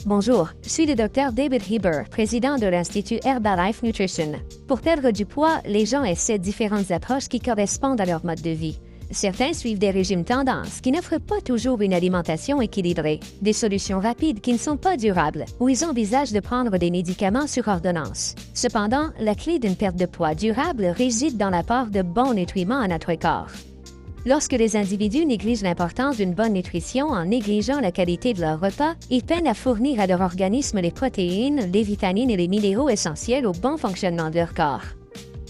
Bonjour, je suis le Dr David Heber, président de l'Institut Herbalife Nutrition. Pour perdre du poids, les gens essaient différentes approches qui correspondent à leur mode de vie. Certains suivent des régimes tendances qui n'offrent pas toujours une alimentation équilibrée, des solutions rapides qui ne sont pas durables, ou ils envisagent de prendre des médicaments sur ordonnance. Cependant, la clé d'une perte de poids durable réside dans l'apport de bons nutriments à notre corps. Lorsque les individus négligent l'importance d'une bonne nutrition en négligeant la qualité de leur repas, ils peinent à fournir à leur organisme les protéines, les vitamines et les minéraux essentiels au bon fonctionnement de leur corps.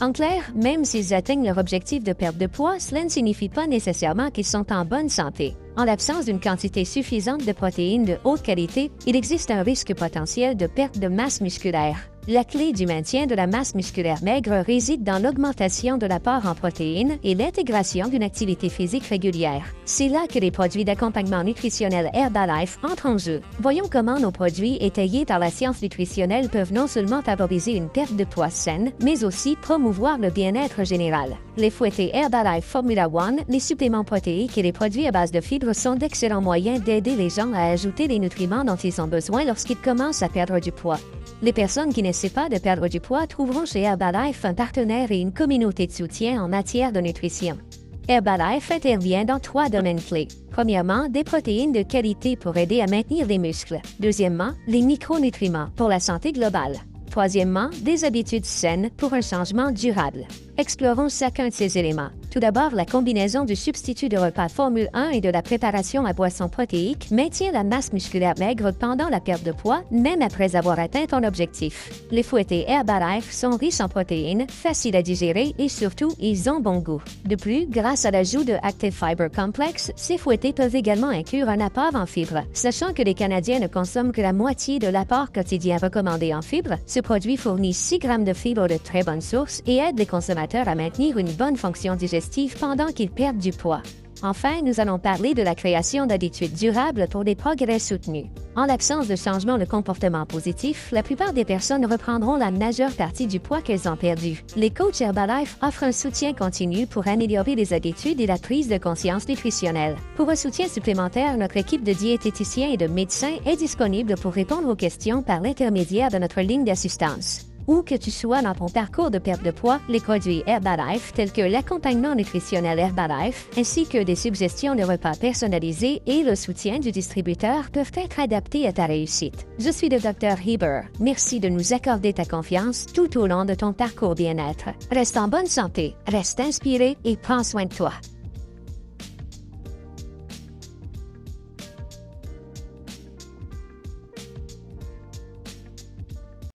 En clair, même s'ils atteignent leur objectif de perte de poids, cela ne signifie pas nécessairement qu'ils sont en bonne santé. En l'absence d'une quantité suffisante de protéines de haute qualité, il existe un risque potentiel de perte de masse musculaire. La clé du maintien de la masse musculaire maigre réside dans l'augmentation de l'apport en protéines et l'intégration d'une activité physique régulière. C'est là que les produits d'accompagnement nutritionnel Herbalife entrent en jeu. Voyons comment nos produits étayés par la science nutritionnelle peuvent non seulement favoriser une perte de poids saine, mais aussi promouvoir le bien-être général. Les fouettés Herbalife Formula One, les suppléments protéiques et les produits à base de fibres sont d'excellents moyens d'aider les gens à ajouter les nutriments dont ils ont besoin lorsqu'ils commencent à perdre du poids. Les personnes qui n'essaient pas de perdre du poids trouveront chez Herbalife un partenaire et une communauté de soutien en matière de nutrition. Herbalife intervient dans 3 domaines clés. Premièrement, des protéines de qualité pour aider à maintenir les muscles. Deuxièmement, les micronutriments pour la santé globale. Troisièmement, des habitudes saines pour un changement durable. Explorons chacun de ces éléments. Tout d'abord, la combinaison du substitut de repas Formule 1 et de la préparation à boissons protéiques maintient la masse musculaire maigre pendant la perte de poids, même après avoir atteint ton objectif. Les fouettés Herbalife sont riches en protéines, faciles à digérer et surtout, ils ont bon goût. De plus, grâce à l'ajout de Active Fiber Complex, ces fouettés peuvent également inclure un apport en fibres. Sachant que les Canadiens ne consomment que la moitié de l'apport quotidien recommandé en fibres, ce produit fournit 6 grammes de fibres de très bonne source et aide les consommateurs à maintenir une bonne fonction digestive pendant qu'ils perdent du poids. Enfin, nous allons parler de la création d'habitudes durables pour des progrès soutenus. En l'absence de changement de comportement positif, la plupart des personnes reprendront la majeure partie du poids qu'elles ont perdu. Les coachs Herbalife offrent un soutien continu pour améliorer les habitudes et la prise de conscience nutritionnelle. Pour un soutien supplémentaire, notre équipe de diététiciens et de médecins est disponible pour répondre aux questions par l'intermédiaire de notre ligne d'assistance. Où que tu sois dans ton parcours de perte de poids, les produits Herbalife tels que l'accompagnement nutritionnel Herbalife ainsi que des suggestions de repas personnalisés et le soutien du distributeur peuvent être adaptés à ta réussite. Je suis le Dr Heber. Merci de nous accorder ta confiance tout au long de ton parcours bien-être. Reste en bonne santé, reste inspiré et prends soin de toi.